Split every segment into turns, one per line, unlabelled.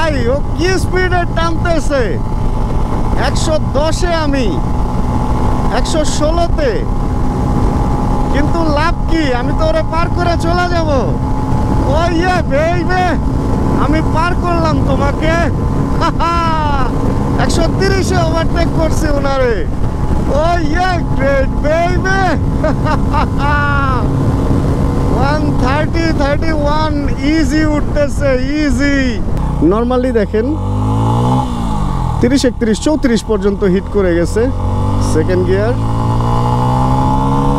ভাই, ও কি স্পিডে টানতেছে! 110-এ, আমি 116-তে, কিন্তু লাভ কি? আমি তো ওরে পার করে চলে যাব। ও ইয়ে বেইবে, আমি পার করলাম তোমাকে। 130-এ ওভারটেক করছি ওনারে। ও ইয়ে গ্রেট বেইবে। 130, 31 ইজি উঠতেছে, ইজি। নর্মালি দেখেন 30, 31, 34 পর্যন্ত হিট করে গেছে। সেকেন্ড গিয়ার,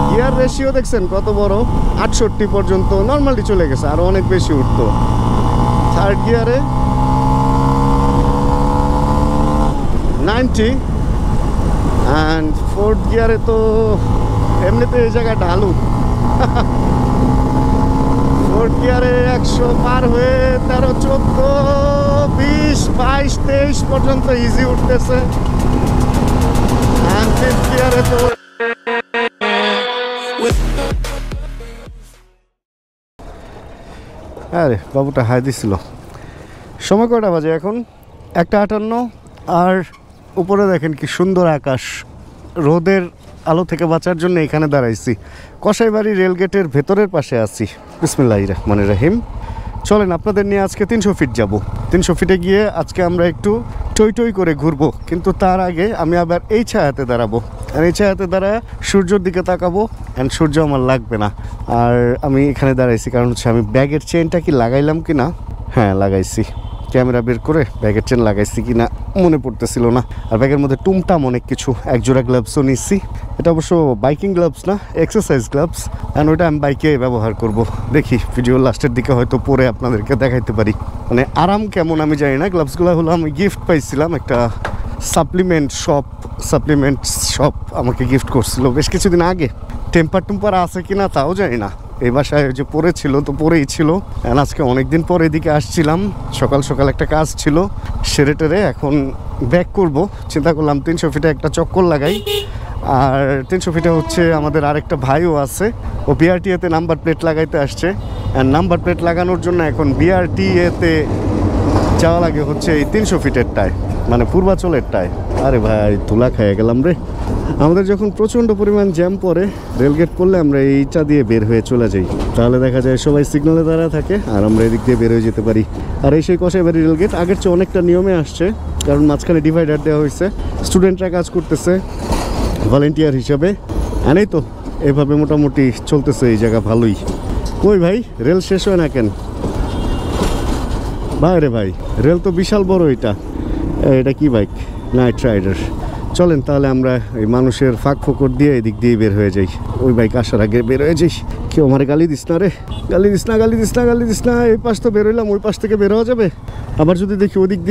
গিয়ার রেশিও দেখছেন কত বড়, 68 পর্যন্ত নর্মালি চলে গেছে, আরো অনেক বেশি উঠতো। থার্ড গিয়ারে 90, অ্যান্ড ফোর্থ গিয়ারে তো এমনিতে এই জায়গা ঢালু। ফোর্থ গিয়ারে 100 পার হয়ে 13, 14, 20, 22, 23 পর্যন্ত ইজি উঠতেছে। অ্যান্ড ফিফথ গিয়ারে তো আরে বাবুটা হাই দিছিল। সময় কয়টা বাজে এখন? 1:58। আর উপরে দেখেন কি সুন্দর আকাশ। রোদের আলো থেকে বাঁচার জন্য এখানে দাঁড়াইছি। কসাইবাড়ি রেলগেটের ভেতরের পাশে আছি। বিসমিল্লাহির রহমানির রহিম। চলেন আপনাদের নিয়ে আজকে 300 ফিট যাব। 300 ফিটে গিয়ে আজকে আমরা একটু টই টই করে ঘুরবো, কিন্তু তার আগে আমি আবার এই ছায়াতে দাঁড়াবো। আর এই ছায়াতে দাঁড়ায় সূর্যের দিকে তাকাবো, অ্যান্ড সূর্য আমার লাগবে না। আর আমি এখানে দাঁড়াইছি কারণ হচ্ছে আমি ব্যাগের চেনটা কি লাগাইলাম কি না, হ্যাঁ লাগাইছি। ক্যামেরা বের করে ব্যাগের চেন লাগাইছি কি না মনে পড়তেছিল না। আর ব্যাগের মধ্যে টুমটাম অনেক কিছু, একজোড়া গ্লাভসও নিচ্ছি। এটা অবশ্য বাইকিং গ্লাভস না, এক্সারসাইজ গ্লাভস, অ্যান্ড ওইটা আমি বাইকে ব্যবহার করব। দেখি ভিডিও লাস্টের দিকে হয়তো পরে আপনাদেরকে দেখাইতে পারি। মানে আরাম কেমন আমি জানি না। গ্লাভসগুলো হলো আমি গিফট পাইছিলাম, একটা সাপ্লিমেন্ট শপ আমাকে গিফট করছিল বেশ কিছুদিন আগে। টেম্পার আছে কি না তাও জানি না। এই বাসায় যে পড়েছিল তো পরেই ছিল। আজকে অনেকদিন পর এদিকে আসছিলাম, সকাল সকাল একটা কাজ ছিল সেরে টেরে এখন ব্যাক করব। চিন্তা করলাম 300 ফিটে একটা চক্কর লাগাই। আর 300 ফিটে হচ্ছে আমাদের আরেকটা ভাইও আছে, ও বিআরটিএতে নাম্বার প্লেট লাগাইতে আসছে। অ্যান্ড নাম্বার প্লেট লাগানোর জন্য এখন বিআরটিএতে যাওয়া লাগে হচ্ছে এই 300 ফিটেরটায়, মানে পূর্বাচলেরটায়। আরে ভাই তুলা খেয়ে গেলাম রে। আমাদের যখন প্রচণ্ড পরিমাণ জ্যাম পড়ে, রেলগেট পড়লে আমরা এইটা দিয়ে বের হয়ে চলে যাই। তাহলে দেখা যায় সবাই সিগন্যালে দাঁড়া থাকে আর আমরা এদিক দিয়ে বের হয়ে যেতে পারি। আর এই সেই কসাইবাড়ি রেলগেট আগের চেয়ে অনেকটা নিয়মে আসছে, কারণ মাঝখানে ডিভাইডার দেওয়া হয়েছে। স্টুডেন্টরা কাজ করতেছে ভলেন্টিয়ার হিসাবে। এই তো এভাবে মোটামুটি চলতেছে এই জায়গা ভালোই। কই ভাই রেল শেষ হয় না কেন ভাই? রে ভাই রেল তো বিশাল বড়। এটা কি বাইক? Night rider. চলেন তাহলে আমরা এই মানুষের ফাঁক ফোকর দিয়ে এদিক দিয়ে বের হয়ে যাই। ওই বাইক আসার আগে বের হয়ে যাই। কেউ আমার গালি দিস না রে, গালি দিস না। এই পাশ তো বেরোইলাম, ওই পাশ থেকে বের হওয়া যাবে। আবার যদি দেখি ওদিক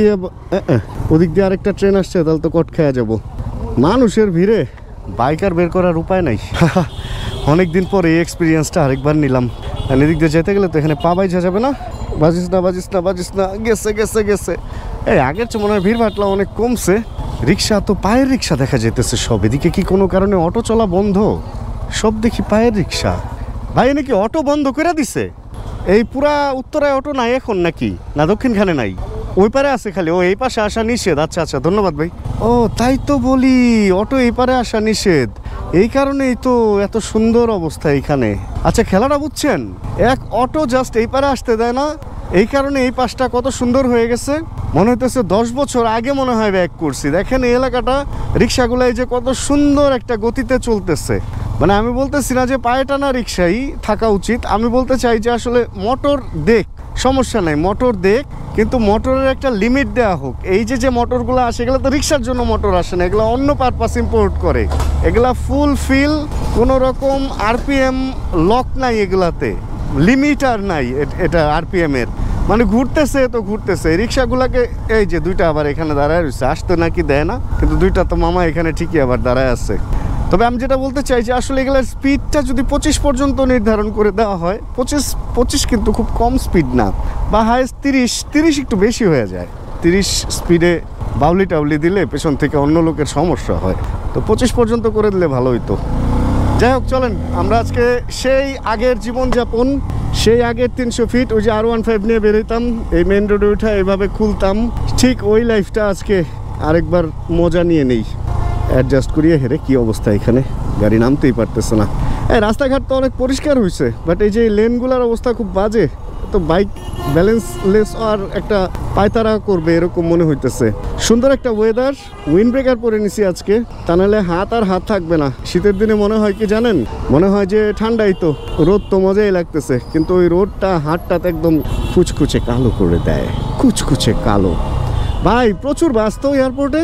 দিয়ে আরেকটা ট্রেন আসছে, তাহলে তো কট খেয়ে যাবো। মানুষের ভিড়ে বাইক আর বের করার উপায় নাই। অনেকদিন পর এই এক্সপিরিয়েন্সটা আরেকবার নিলাম। আর এদিক দিয়ে যেতে গেলে তো এখানে পা বাইজা যাবে না। বাজিস না। গেছে। এই আগের চেয়ে মনে হয় ভিড় ভাটলা অনেক কমছে। রিক্সা তো পায়ের রিক্সা দেখা যেতেছে সব। এদিকে কি কোনো কারণে অটো চলা বন্ধ? সব দেখি পায়ের রিক্সা। ভাই নাকি অটো বন্ধ করে দিছে? এই পুরা উত্তরায় অটো নাই এখন নাকি? না দক্ষিণখানে নাই? ওই পারে আছে খালি? ও এই পাশে আসা নিষেধ। আচ্ছা ধন্যবাদ ভাই। ও তাই তো বলি, অটো এই পারে আসা নিষেধ। এই কারণেই তো এত সুন্দর অবস্থা এইখানে। আচ্ছা খেলাটা বুঝছেন, এক অটো জাস্ট এই পারে আসতে দেয় না, এই কারণে এই পাশটা কত সুন্দর হয়ে গেছে। মনে হইতেছে 10 বছর আগে মনে হয় ব্যাক করছি। দেখেন এই এলাকাটা, রিক্সাগুলাই যে কত সুন্দর একটা গতিতে চলতেছে। মানে আমি বলতেছি না যে পায়ে টানা রিক্সাই থাকা উচিত, আমি বলতে চাই যে আসলে মোটর দেখ, সমস্যা নাই মোটর দেখ, কিন্তু মোটরের একটা লিমিট দেওয়া হোক। এই যে মোটরগুলো আসে এগুলো তো রিক্সার জন্য মোটর আসে না, এগুলো অন্য পারপাস ইম্পোর্ট করে। এগুলা ফুল ফিল, কোনো রকম আরপিএম লক নাই, এগুলাতে লিমিটার নাই। এটা আরপিএম এর মানে ঘুরতেছে তো ঘুরতেছে। রিক্সাগুলাকে এই যে দুইটা আবার এখানে দাঁড়ায় রয়েছে, আসতে নাকি দেয় না, কিন্তু দুইটা তো মামা এখানে ঠিকই আবার দাঁড়ায় আছে। তবে আমি যেটা বলতে চাই যে আসলে এগুলোর স্পিডটা যদি 25 পর্যন্ত নির্ধারণ করে দেওয়া হয়, 25 কিন্তু খুব কম স্পিড না, বা হাইস্ট 30 একটু বেশি হয়ে যায়। 30 স্পিডে বাউলি টাউলি দিলে পেছন থেকে অন্য লোকের সমস্যা হয়। তো 25 পর্যন্ত করে দিলে ভালো হইতো। যাই হোক চলেন আমরা আজকে সেই আগের জীবনযাপন, সেই আগের 300 ফিট ওই যে R15 নিয়ে বেরোতাম, এই মেন রোডে উঠা এভাবে খুলতাম, ঠিক ওই লাইফটা আজকে আরেকবার মজা নিয়ে নেই। অ্যাডজাস্ট করিয়ে হেরে কি অবস্থা, এখানে গাড়ি নামতেই পারতেছে না। রাস্তাঘাট তো অনেক পরিষ্কার হয়েছে, বাট এই যে লেনগুলোর অবস্থা খুব বাজে। তো বাইক ব্যালেন্সলেস আর একটা পায়তারা করবে এরকম মনে হইতেছে। সুন্দর একটা ওয়েদার, উইন্ড ব্রেকার পরে নিছি আজকে, তা নাহলে হাত আর হাত থাকবে না। শীতের দিনে মনে হয় কি জানেন, মনে হয় যে ঠান্ডাই তো, রোদ তো মজাই লাগতেছে, কিন্তু ওই রোদটা হাতটাতে একদম কুচকুচে কালো করে দেয়, কুচকুচে কালো। ভাই প্রচুর বাস তো এয়ারপোর্টে,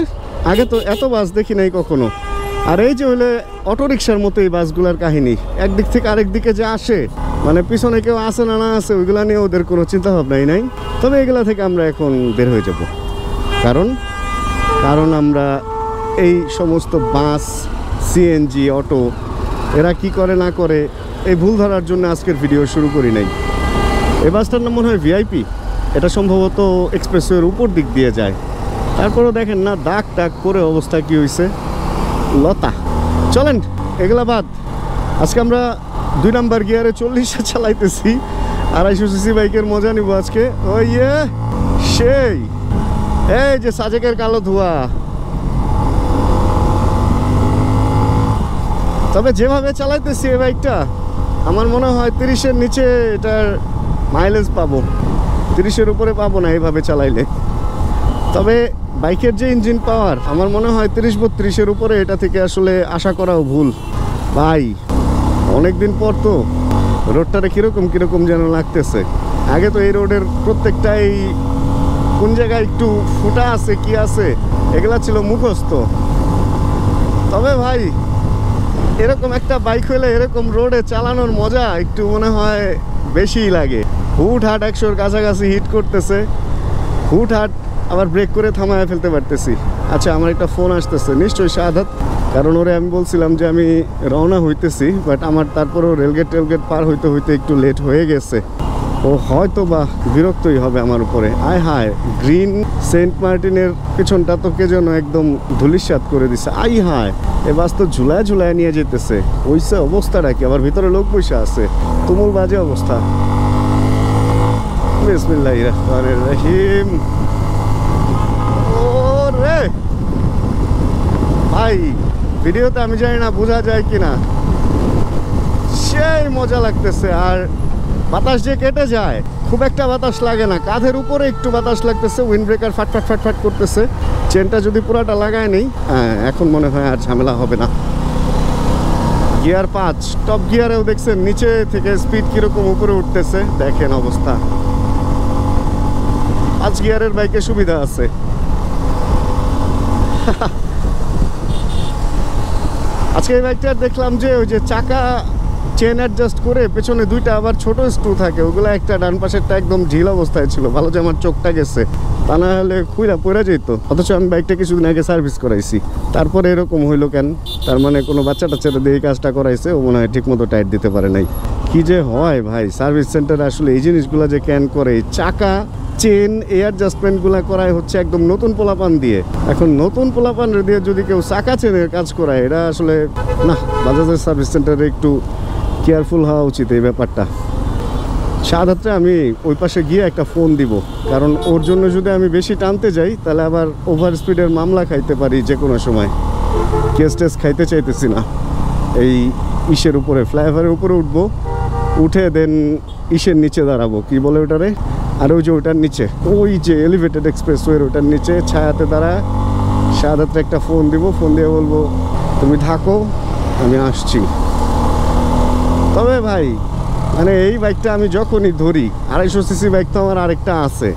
আগে তো এত বাস দেখি নাই কখনো। আর এই যে হইলে অটোরিকশার মতো এই বাসগুলার কাহিনী, একদিক থেকে আরেক দিকে যে আসে, মানে পিছনে কেউ আসে না না আসে ওইগুলা নিয়ে ওদের কোনো চিন্তা ভাবনাই নাই। তবে এগুলা থেকে আমরা এখন বের হয়ে যাব, কারণ আমরা এই সমস্ত বাস, সিএনজি, অটো এরা কি করে না করে এই ভুল ধরার জন্য আজকের ভিডিও শুরু করি নাই। এই বাসটার নাম মনে হয় ভিআইপি, এটা সম্ভবত এক্সপ্রেসওয়ের উপর দিক দিয়ে যায়। তারপরেও দেখেন না দাগ টাগ করে অবস্থা কি হয়েছে, লতা। চলেন এগুলা বাদ, আজকে আমরা 2 নাম্বার গিয়ারে 40 চালাইতেছি, 250 সিসি বাইকের মজা নিব আজকে। ওই সেই এই যে সাজেকের কালো ধোঁয়া। তবে যেভাবে চালাইতেছি এই বাইকটা, আমার মনে হয় 30-এর নিচে এটার মাইলেজ পাবো, 30-এর উপরে পাবো না এইভাবে চালাইলে। তবে বাইকের যে ইঞ্জিন পাওয়ার, আমার মনে হয় 30-32-এর উপরে এটা থেকে আসলে আশা করাও ভুল। ভাই অনেকদিন পর তো রোডটারে কিরকম যেন লাগতেছে। আগে তো এই রোডের প্রত্যেকটাই কোন জায়গায় একটু ফুটা আছে কি আছে এগুলা ছিল মুখস্থ। তবে ভাই এরকম একটা বাইক হলে এরকম রোডে চালানোর মজা একটু মনে হয় বেশিই লাগে। হুটহাট 100-এর কাছাকাছি হিট করতেছে, হুটহাট আবার ব্রেক করে থামায় ফেলতে পারতেছি। আচ্ছা আমার একটা ফোন আসতেছে, নিশ্চয়ই শাহাদাত, কারণ ওরে আমি বলছিলাম যে আমি রওনা হইতেছি, বাট আমার তারপরেও রেলগেট পার হইতে একটু লেট হয়ে গেছে। ও হয়তো বা বিরক্তই হবে আমার উপরে। আয় হায়, গ্রিন সেন্ট মার্টিনের পিছনটা তো কে যেন একদম ধুলিস্যাৎ করে দিছে। আই হায়, এ বাস তো ঝুলায় নিয়ে যেতেছে। ওইসে অবস্থাটা কি, আবার ভিতরে লোক বসে আছে, তুমুল বাজে অবস্থা। বিসমিল্লাহির রহমানির রহিম। ওরে ভাই ভিডিওতে আমি জানি না বোঝা যায় কিনা, সেই মজা লাগতেছে। আর বাতাস যে কেটে যায়, খুব একটা বাতাস লাগে না, কাঁধের উপরে একটু বাতাস লাগতেছে। উইন্ড ব্রেকার ফাট করতেছে। চেনটা যদি পুরাটা লাগায় নেই, এখন মনে হয় আর ঝামেলা হবে না। গিয়ার 5, টপ গিয়ারেও দেখছেন নিচে থেকে স্পিড কিরকম উপরে উঠতেছে, দেখেন অবস্থা। 5 গিয়ারের বাইকে সুবিধা আছে। আজকে এই বাইকটার দেখলাম যে ওই যে চাকা চেন অ্যাডজাস্ট করে পেছনে 2টা আবার ছোট স্ক্রু থাকে, ওগুলো একটা ডান পাশেরটা একদম ঢিল অবস্থায় ছিল। ভালো যে আমার চোখটা গেছে, তা না হলে খুইরা পড়ে যেত। অথচ আমি বাইকটা কিছুদিন আগে সার্ভিস করাইছি, তারপরে এরকম হইলো কেন? তার মানে কোনো বাচ্চা টাচ্চাটা দিয়ে কাজটা করাইছে, ও মনে হয় ঠিক মতো টাইট দিতে পারে নাই। কি যে হয় ভাই সার্ভিস সেন্টারে আসলে এই জিনিসগুলো যে ক্যান করে, চাকা চেন এই অ্যাডজাস্টমেন্টগুলো করায় হচ্ছে একদম নতুন পোলাপান দিয়ে। এখন নতুন পোলাপান দিয়ে যদি কেউ চাকা চেনের কাজ করায়, এটা আসলে না, বাজাজের সার্ভিস সেন্টারে একটু কেয়ারফুল হওয়া উচিত এই ব্যাপারটা। সাধারণত আমি ওই পাশে গিয়ে একটা ফোন দিব, কারণ ওর জন্য যদি আমি বেশি টানতে যাই তাহলে আবার ওভার স্পিডের মামলা খাইতে পারি যে কোনো সময়। কেস টেস খাইতে চাইতেছি না। এই ইসের উপরে, ফ্লাইওভারের উপরে উঠবো, উঠে দেন ইসের নিচে দাঁড়াবো, কি বলে ওটারে, আর ওই যে ওটার নিচে, ওই যে এলিভেটেড এক্সপ্রেসওয়ের ওটার নিচে ছায়াতে দাঁড়ায় সাধারণত একটা ফোন দিব। ফোন দিয়ে বলবো তুমি থাকো, আমি আসছি। তবে ভাই মানে এই বাইকটা আমি যখনই ধরি, 250 সিসি বাইক তো আমার আরেকটা আছে,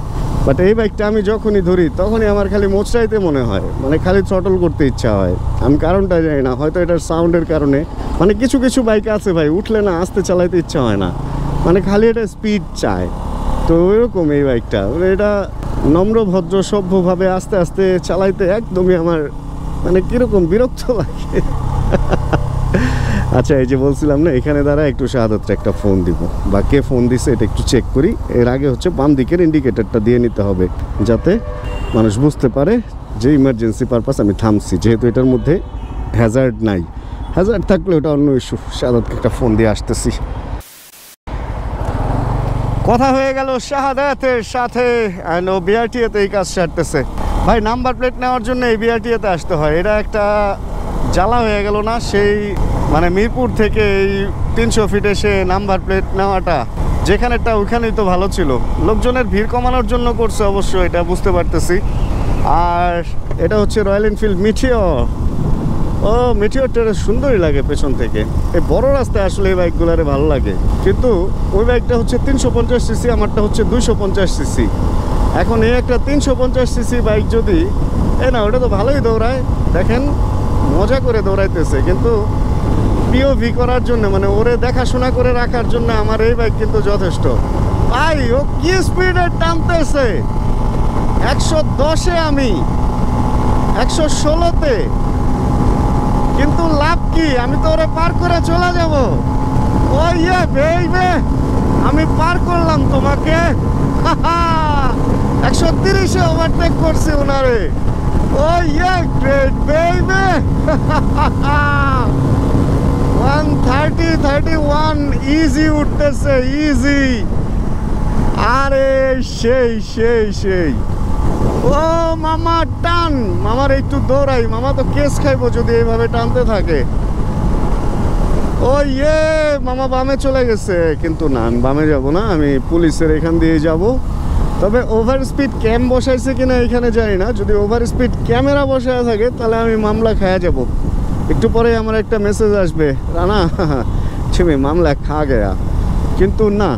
বাট এই বাইকটা আমি যখনই ধরি তখনই আমার খালি মোচড়াইতে মনে হয়, মানে খালি থ্রটল করতে ইচ্ছা হয়। আমি কারণটা জানি না, হয়তো এটার সাউন্ডের কারণে। মানে কিছু বাইক আছে ভাই উঠলে না আস্তে চালাইতে ইচ্ছা হয় না, মানে খালি এটা স্পিড চায়। তো ওইরকম এই বাইকটা, এটা নম্র ভদ্র সভ্যভাবে আস্তে আস্তে চালাইতে একদমই আমার মানে কীরকম বিরক্ত লাগে। আচ্ছা এই যে বলছিলাম না, এখানে দ্বারা একটু শাহাদাতকে একটা ফোন দিব, বা কে ফোন দিছে এটা একটু চেক করি। এর আগে হচ্ছে বাম দিকের ইন্ডিকেটরটা দিয়ে নিতে হবে, যাতে মানুষ বুঝতে পারে যে ইমার্জেন্সি পারপাস আমি থামছি, যেহেতু এটার মধ্যে হ্যাজার্ড নাই। হ্যাজার্ড থাকলে ওটা অন্য ইস্যু। শাহাদাতকে একটা ফোন দিয়ে আসতেছি। কথা হয়ে গেল শাহাদাতের সাথে, ও বিআরটিএতে এই কাজ সারতেছে। ভাই নাম্বার প্লেট নেওয়ার জন্য এই বিআরটিএতে আসতে হয়, এটা একটা জ্বালা হয়ে গেল না? সেই মানে মিরপুর থেকে এই 300 ফিট এসে নাম্বার প্লেট নেওয়াটা, যেখানেটা ওইখানেই তো ভালো ছিল। লোকজনের ভিড় কমানোর জন্য করছে অবশ্য, এটা বুঝতে পারতেছি। আর এটা হচ্ছে রয়্যাল এনফিল্ড মিটিওর। ও মিটিওরটা সুন্দরই লাগে পেছন থেকে। এই বড় রাস্তায় আসলে এই বাইকগুলারে ভালো লাগে, কিন্তু ওই বাইকটা হচ্ছে 350 সিসি, আমারটা হচ্ছে 250 সিসি। এখন এই একটা 350 সিসি বাইক যদি না, ওটা তো ভালোই দৌড়ায়, দেখেন মজা করে দৌড়াইতেছে, কিন্তু পিওভি করার জন্য মানে ওরে দেখাশোনা করে রাখার জন্য আমার এই বাইক কিন্তু যথেষ্ট। ভাই ও কি স্পিডে টানতেছে! 110-এ, আমি 116-তে, কিন্তু লাভ কি? আমি তো ওরে পার করে চলে যাব। ও ইয়ে বেইবে, আমি পার করলাম তোমাকে। 130-এ ওভারটেক করছি ওনারে। ও ইয়ে গ্রেট বেইবে। 130, 31 ইজি উঠতেছে, ইজি। আরে সেই সেই সেই। ও মামা টান, মামার একটু দৌড়াই, মামা তো কেস খাইবো যদি এইভাবে টানতে থাকে। ও ইয়ে মামা বামে চলে গেছে, কিন্তু না আমি বামে যাব না, আমি পুলিশের এখান দিয়ে যাব। তবে ওভার স্পিড ক্যাম বসাইছে কিনা এখানে জানি না, যদি ওভার স্পিড ক্যামেরা বসায় থাকে তাহলে আমি মামলা খায়া যাব। একটু পরে আমার একটা মেসেজ আসবে, রানা ছিমি মামলা খা গেয়া, কিন্তু না,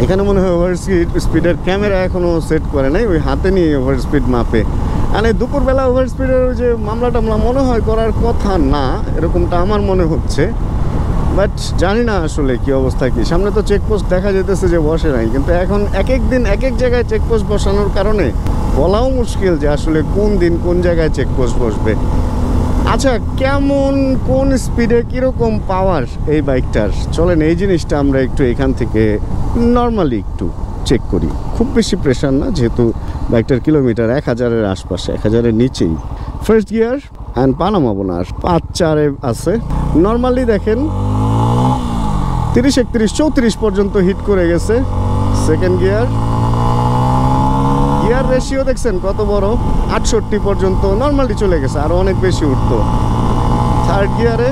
এখানে মনে হয় ওভার স্পিডের ক্যামেরা এখনও সেট করে নাই, ওই হাতে নিয়ে ওভার স্পিড মাপে। মানে দুপুরবেলা ওভার স্পিডের ওই যে মামলা টামলা মনে হয় করার কথা না, এরকমটা আমার মনে হচ্ছে। বাট জানি না আসলে কি অবস্থা কি। সামনে তো চেকপোস্ট দেখা যেতেছে যে বসে নাই, কিন্তু এখন এক এক দিন এক এক জায়গায় চেকপোস্ট বসানোর কারণে বলাও মুশকিল যে আসলে কোন দিন কোন জায়গায় চেকপোস্ট বসবে। আচ্ছা, কেমন কোন স্পিডে কীরকম পাওয়ার এই বাইকটার, চলেন এই জিনিসটা আমরা একটু এখান থেকে নর্মালি একটু চেক করি। খুব বেশি প্রেশার না, যেহেতু বাইকটার কিলোমিটার 1000-এর আশপাশে, 1000-এর নিচেই। ফার্স্ট গিয়ার অ্যান্ড পানামা বোনার 5-4-এ আছে। নর্মালি দেখেন 30, 31, 34 পর্যন্ত হিট করে গেছে। সেকেন্ড গিয়ার, গিয়ার রেশিও দেখছেন কত বড়, 68 পর্যন্ত নর্মালি চলে গেছে, আরও অনেক বেশি উঠতো। থার্ড গিয়ারে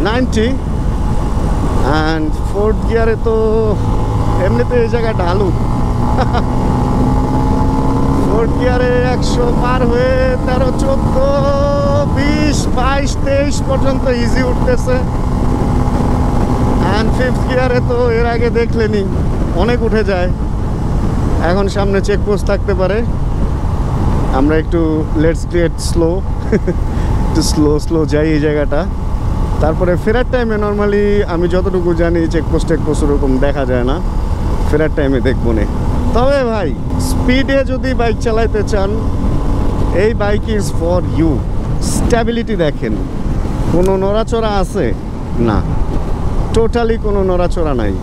90, অ্যান্ড ফোর্থ গিয়ারে তো এমনিতে এই জায়গা ঢালু। ফোর্থ গিয়ারে 100 পার হয়ে 13, 14, 20, 22, 23 পর্যন্ত ইজি উঠতেছে। অ্যান্ড ফিফথ গিয়ারে তো এর আগে দেখলেনি অনেক উঠে যায়। এখন সামনে চেকপোস্ট থাকতে পারে, আমরা একটু লেটস ক্রিয়েট স্লো, একটু স্লো যাই এই জায়গাটা। তারপরে ফেরার টাইমে নর্মালি আমি যতটুকু জানি চেকপোস্ট ওরকম দেখা যায় না, ফেরার টাইমে দেখবো না। তবে ভাই স্পিডে যদি বাইক চালাইতে চান, এই bike is for you. Stability দেখেন, কোনো নড়াচড়া আছে না, টোটালি কোনো নড়াচড়া নাই।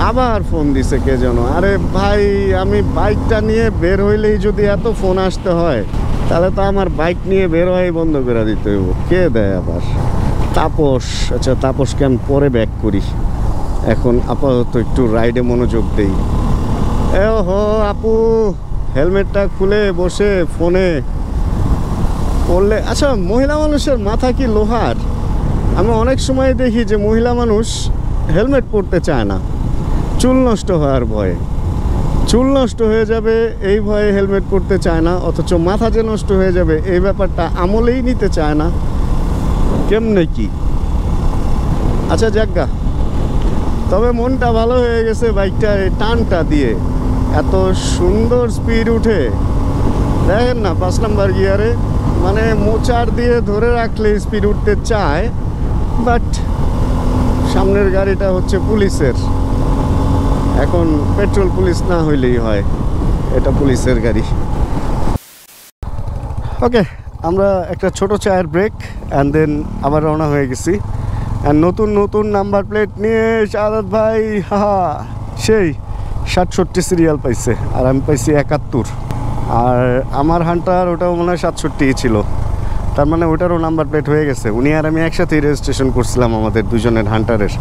আবার ফোন দিছে কে যেন। আরে ভাই, আমি বাইকটা নিয়ে বের হইলেই যদি এত ফোন আসতে হয়, তাহলে তো আমার বাইক নিয়ে বের হওয়াই বন্ধ করে দিতে হইব। কে দেয় আবার? তাপস। আচ্ছা, তাপসকে আমি পরে ব্যাক করি, এখন আপাতত একটু রাইডে মনোযোগ দেই। হো আপু, হেলমেটটা খুলে বসে ফোনে পড়লে। আচ্ছা, মহিলা মানুষের মাথা কি লোহার? আমি অনেক সময় দেখি যে মহিলা মানুষ হেলমেট পরতে চায় না, চুল নষ্ট হওয়ার ভয়ে। চুল নষ্ট হয়ে যাবে এই ভয়ে হেলমেট পরতে চায় না, অথচ মাথা যে নষ্ট হয়ে যাবে এই ব্যাপারটা আমলেই নিতে চায় না। কেমনে কি? আচ্ছা যাজ্ঞা, তবে মনটা ভালো হয়ে গেছে বাইকটার এই টানটা দিয়ে। এত সুন্দর স্পিড উঠে, দেখেন না 5 নাম্বার গিয়ারে, মানে মোচার দিয়ে ধরে রাখলে স্পিড উঠতে চায়। বাট সামনের গাড়িটা হচ্ছে পুলিশের, এখন পেট্রোল পুলিশ না হইলেই হয়, এটা পুলিশের গাড়ি। ওকে, আমরা একটা ছোট চায়ের ব্রেক অ্যান্ড দেন আবার রওনা হয়ে গেছি। অ্যান্ড নতুন নাম্বার প্লেট নিয়ে শাহাদাত ভাই সেই 67 সিরিয়াল পাইছে, আর আমি পাইছি 71। আর আমার হান্টার ওটাও মনে হয় 67 ছিল, তার মানে ওটারও নাম্বার প্লেট হয়ে গেছে। উনি আর আমি একসাথেই রেজিস্ট্রেশন করছিলাম আমাদের দুজনের হান্টারের।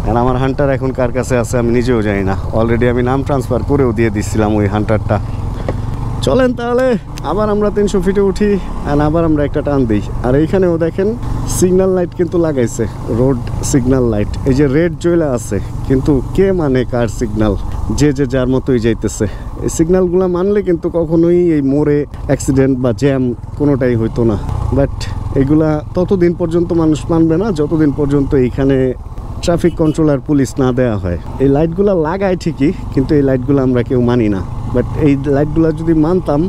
আর আমার হান্টার এখন কার কাছে আছে আমি নিজেও জানি না, অলরেডি আমি নাম ট্রান্সফার করেও দিয়ে দিচ্ছিলাম ওই হান্টারটা। চলেন তাহলে আবার আমরা 300 ফিটে উঠি আর আবার আমরা একটা টান দিই। আর এইখানেও দেখেন সিগন্যাল লাইট কিন্তু লাগাইছে, রোড সিগন্যাল লাইট। এই যে রেড জ্বলা আছে, কিন্তু কে মানে কার সিগন্যাল, যে যে যার মতোই যাইতেছে। এই সিগন্যালগুলো মানলে কিন্তু কখনোই এই মোড়ে অ্যাক্সিডেন্ট বা জ্যাম কোনোটাই হইতো না। বাট এগুলা ততদিন পর্যন্ত মানুষ মানবে না যতদিন পর্যন্ত এইখানে ট্রাফিক কন্ট্রোলার পুলিশ না দেওয়া হয়। এই লাইটগুলো লাগায় ঠিকই, কিন্তু এই লাইটগুলো আমরা কেউ মানি না। বাট এই লাইটগুলো যদি মানতাম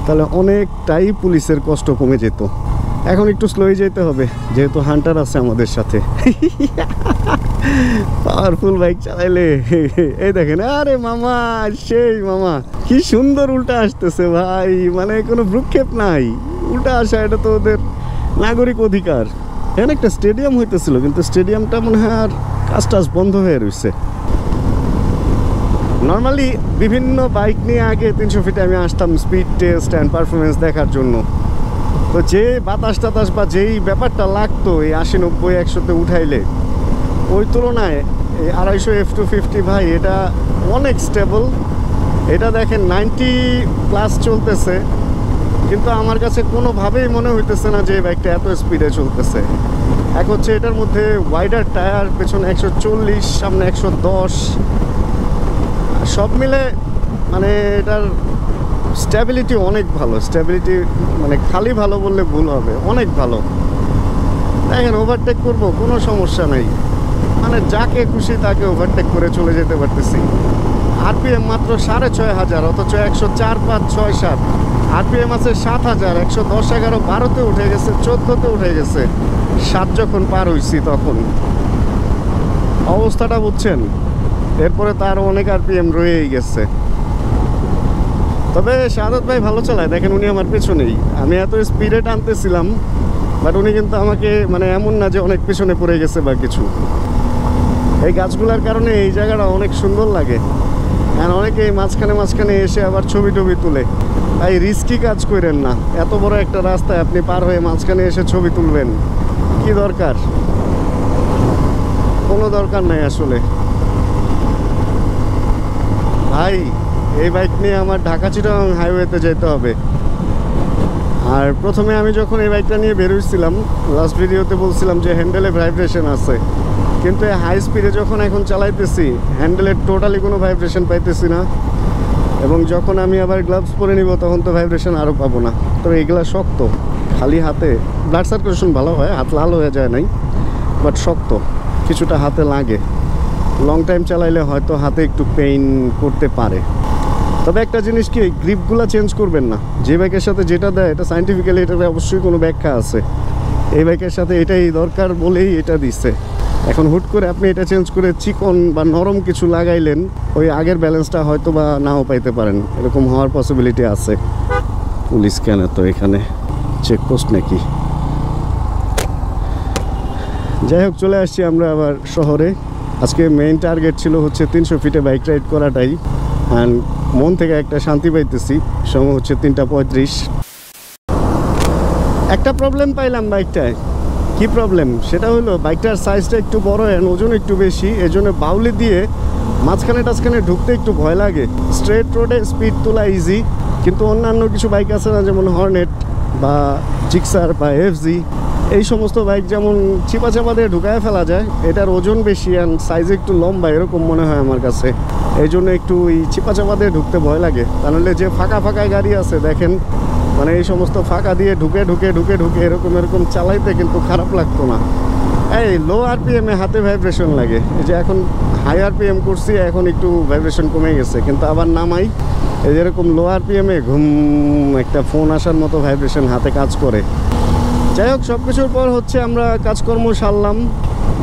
তাহলে অনেকটাই পুলিশের কষ্ট কমে যেত। এখন একটু স্লোই যেতে হবে যেহেতু হান্টার আছে আমাদের সাথে। পাওয়ারফুল বাইক চালাইলে এই দেখেন, আরে মামা সেই মামা কি সুন্দর উল্টা আসতেছে ভাই, মানে কোনো ভ্রুক্ষেপ নাই, উল্টা আসা এটা তো ওদের নাগরিক অধিকার। এখানে একটা স্টেডিয়াম হইতেছিল, কিন্তু স্টেডিয়ামটা মনে হয় আর কাজ টাজ বন্ধ হয়ে রয়েছে। নর্মালি বিভিন্ন বাইক নিয়ে আগে 300 ফিটে আমি আসতাম স্পিড টেস্ট অ্যান্ড পারফরমেন্স দেখার জন্য। তো যে বাতাস টাতাস বা যেই ব্যাপারটা লাগতো এই 80-90-100-তে উঠাইলে, ওই তুলনায় এই 250 F250 ভাই এটা অনেক স্টেবল। এটা দেখেন 90+ চলতেছে, কিন্তু আমার কাছে কোনোভাবেই মনে হইতেছে না যে এই বাইকটা এত স্পিডে চলতেছে। এক হচ্ছে এটার মধ্যে ওয়াইডার টায়ার, পেছনে 140, সামনে 110, সব মিলে মানে এটার স্ট্যাবিলিটি অনেক ভালো। স্ট্যাবিলিটি মানে খালি ভালো বললে ভুল হবে, অনেক ভালো। দেখেন ওভারটেক করবো কোনো সমস্যা নেই, মানে যাকে খুশি তাকে ওভারটেক করে চলে যেতে পারতেছি। আরপিএম মাত্র 6500, অথচ 104, 5, 6, 7 আরপিএম আছে 7000, 110, 11, 12-তে উঠে গেছে, 14-তে উঠে গেছে। 7 যখন পার হইছি তখন অবস্থাটা বুঝছেন। এরপরে তার অনেক আরপিএম রয়েই গেছে। তবে শাহাদাত ভাই ভালো চালায়, দেখেন উনি আমার পেছনেই। আমি এত স্পিডে টানতেছিলাম, বাট উনি কিন্তু আমাকে মানে এমন না যে অনেক পেছনে পড়ে গেছে বা কিছু। এই গাছগুলোর কারণে এই জায়গাটা অনেক সুন্দর লাগে। আর অনেকে মাঝখানে মাঝখানে এসে আবার ছবি টবি তুলে। তাই রিস্কি কাজ করেন না, এত বড় একটা রাস্তায় আপনি পার হয়ে মাঝখানে এসে ছবি তুলবেন, কি দরকার? কোনো দরকার নাই আসলে। ভাই এই বাইক নিয়ে আমার ঢাকা চিটাগাং হাইওয়েতে যেতে হবে। আর প্রথমে আমি যখন এই বাইকটা নিয়ে বেরোইছিলাম, লাস্ট ভিডিওতে বলছিলাম যে হ্যান্ডেলে ভাইব্রেশন আছে, কিন্তু হাই স্পিডে যখন এখন চালাইতেছি হ্যান্ডেলের টোটালি কোনো ভাইব্রেশন পাইতেছি না। এবং যখন আমি আবার গ্লাভস পরে নিব তখন তো ভাইব্রেশন আরও পাবো না। তবে এগুলা শক্ত, খালি হাতে ব্লাড সার্কুলেশন ভালো হয়, হাত লাল হয়ে যায় নাই, বাট শক্ত, কিছুটা হাতে লাগে। লং টাইম চালাইলে হয়তো হাতে একটু পেইন করতে পারে। তবে একটা জিনিস কি, গ্রিপগুলো চেঞ্জ করবেন না। যে বাইকের সাথে যেটা দেয় এটা সাইন্টিফিক্যালি এটার অবশ্যই কোনো ব্যাখ্যা আছে। এই বাইকের সাথে এটাই দরকার বলেই এটা দিচ্ছে। এখন হুট করে আপনি এটা চেঞ্জ করে চিকন বা নরম কিছু লাগাইলেন, ওই আগের ব্যালেন্সটা হয়তো বা নাও পাইতে পারেন, এরকম হওয়ার পসিবিলিটি আছে। পুলিশ কেন তো এখানে চেকপোস্ট নাকি? যাই হোক, চলে আসছি আমরা আবার শহরে। আজকে মেইন টার্গেট ছিল হচ্ছে 300 ফিটে বাইক রাইড করাটাই। অ্যান্ড মন থেকে একটা শান্তি পাইতেছি। সময় হচ্ছে 3:35। একটা প্রবলেম পাইলাম বাইকটায়। কি প্রবলেম? সেটা হলো বাইকটার সাইজটা একটু বড় আর ওজন একটু বেশি, এজন্য বাউলি দিয়ে মাঝখানে টাঝখানে ঢুকতে একটু ভয় লাগে। স্ট্রেট রোডে স্পিড তোলা ইজি, কিন্তু অন্যান্য কিছু বাইক আছে না, যেমন হর্নেট বা জিক্সার বা এফজি, এই সমস্ত বাইক যেমন চিপা চাপা দিয়ে ঢুকায় ফেলা যায়। এটার ওজন বেশি অ্যান্ড সাইজ একটু লম্বা, এরকম মনে হয় আমার কাছে। এই জন্য একটু এই চিপা চাপা দিয়ে ঢুকতে ভয় লাগে। তাহলে যে ফাঁকা ফাঁকা গাড়ি আছে দেখেন, মানে এই সমস্ত ফাঁকা দিয়ে ঢুকে ঢুকে ঢুকে ঢুকে এরকম এরকম চালাইতে কিন্তু খারাপ লাগতো না। এই লো আরপিএমে হাতে ভাইব্রেশন লাগে। এই যে এখন হাই আরপিএম করছি, এখন একটু ভাইব্রেশন কমে গেছে, কিন্তু আবার নামাই এই যেরকম লো আরপিএমে ঘুম একটা ফোন আসার মতো ভাইব্রেশন হাতে কাজ করে। যাই হোক, সব কিছুর পর হচ্ছে আমরা কাজকর্ম সারলাম।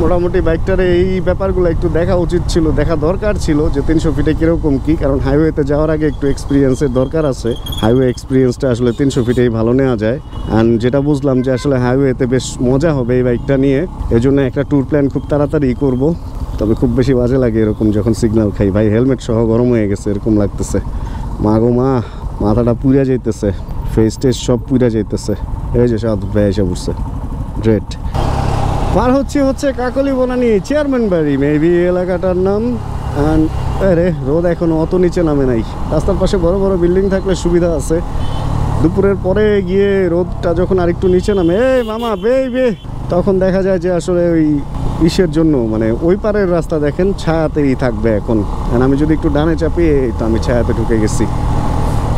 মোটামুটি বাইকটার এই ব্যাপারগুলো একটু দেখা উচিত ছিল, দেখা দরকার ছিল যে 300 ফিটে কীরকম কী, কারণ হাইওয়েতে যাওয়ার আগে একটু এক্সপিরিয়েন্সের দরকার আছে। হাইওয়ে এক্সপিরিয়েন্সটা আসলে 300 ফিটেই ভালো নেওয়া যায়। অ্যান্ড যেটা বুঝলাম যে আসলে হাইওয়েতে বেশ মজা হবে এই বাইকটা নিয়ে, এজন্য একটা ট্যুর প্ল্যান খুব তাড়াতাড়ি করব। তবে খুব বেশি বাজে লাগে এরকম যখন সিগন্যাল খাই। ভাই হেলমেট সহ গরম হয়ে গেছে, এরকম লাগতেছে। মা গো মা, মাথাটা পুড়ে যাইতেছে, ফেস টেস সব পুড়ে যাইতেছে। এই যে সাধুর ভাই এসে পড়ছে, গ্রেট। পার হচ্ছে কাকলি বনানী চেয়ারম্যান বাড়ি মেবি এলাকাটার নাম। অ্যান্ড আরে রোদ এখনো অত নিচে নামে নাই। রাস্তার পাশে বড় বড় বিল্ডিং থাকলে সুবিধা আছে। দুপুরের পরে গিয়ে রোদটা যখন আরেকটু নিচে নামে, এই মামা বে তখন দেখা যায় যে আসলে ওই ইসের জন্য মানে ওই পারের রাস্তা দেখেন ছায়াতেই থাকবে এখন। আমি যদি একটু ডানে চাপি, তো আমি ছায়াতে ঢুকে গেছি।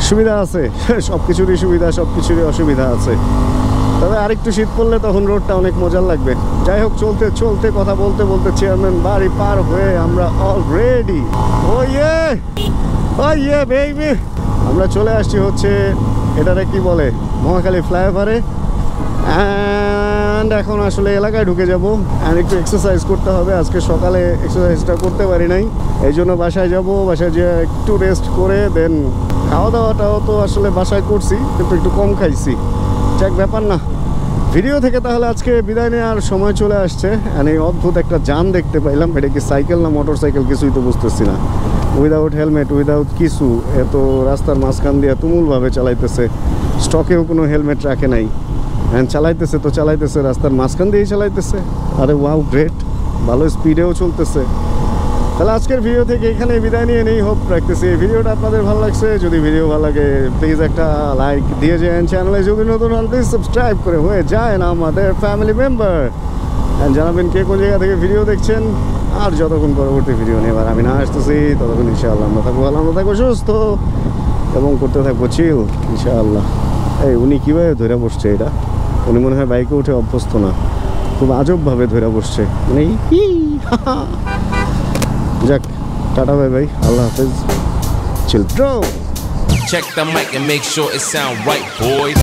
সুবিধা আছে, সব কিছুরই সুবিধা, সব কিছুরই অসুবিধা আছে। তবে আরেকটু শীত পড়লে তখন রোডটা অনেক মজার লাগবে। যাই হোক, চলতে চলতে কথা বলতে বলতে চেয়ারম্যান বাড়ি পার হয়ে আমরা অলরেডি ও ইয়ে বেবি আমরা চলে আসছি হচ্ছে এটারে কি বলে, মহাখালী ফ্লাইওভারে। অ্যান্ড এখন আসলে এলাকায় ঢুকে যাব। অ্যান্ড একটু এক্সারসাইজ করতে হবে। আজকে সকালে এক্সারসাইজটা করতে পারি নাই, এই জন্য বাসায় যাব। বাসায় যেয়ে একটু রেস্ট করে দেন খাওয়া দাওয়াটাও তো আসলে বাসায় করছি, কিন্তু একটু কম খাইছি। যাক, ব্যাপার না। ভিডিও থেকে তাহলে আজকে বিদায় নেওয়ার সময় চলে আসছে। আর এই অদ্ভুত একটা যান দেখতে পাইলাম। এটা কি সাইকেল না মোটর সাইকেল কিছুই তো বুঝতেছি না। উইদাউট হেলমেট, উইদাউট কিছু, এত রাস্তার মাঝখান দিয়ে তুমুলভাবে চালাইতেছে। স্টকেও কোনো হেলমেট রাখে নাই। হ্যাঁ, চালাইতেছে তো চালাইতেছে, রাস্তার মাঝখান দিয়েই চালাইতেছে। আরে ওয়াও, গ্রেট, ভালো স্পিডেও চলতেছে। তাহলে আজকের ভিডিও থেকে এখানে বিদায় নিয়ে নেই। হোপ রাখতেছি এই ভিডিওটা আপনাদের ভালো লাগছে। যদি ভিডিও ভালো লাগে প্লিজ একটা লাইক দিয়ে যান। চ্যানেলে যদি নতুন হন প্লিজ সাবস্ক্রাইব করে হয়ে যায় না আমাদের ফ্যামিলি মেম্বার। অ্যান্ড জানাবেন কে কোন জায়গা থেকে ভিডিও দেখছেন। আর যতক্ষণ পরবর্তী ভিডিও নিয়ে এবার আমি না আসতেছি, ততক্ষণ ইনশাআল্লাহ আমরা থাকবো ভালো, আমরা থাকবো সুস্থ এবং করতে থাকবো চিল ইনশাআল্লাহ। এই উনি কীভাবে ধরে বসছে এটা? উনি মনে হয় বাইকে উঠে অভ্যস্ত না, খুব আজবভাবে ধরে বসছে মানে। যাক, টাটা বাই বাই, আল্লাহ হাফেজ, chill bro.
Check the mic and make sure it sound right, boys.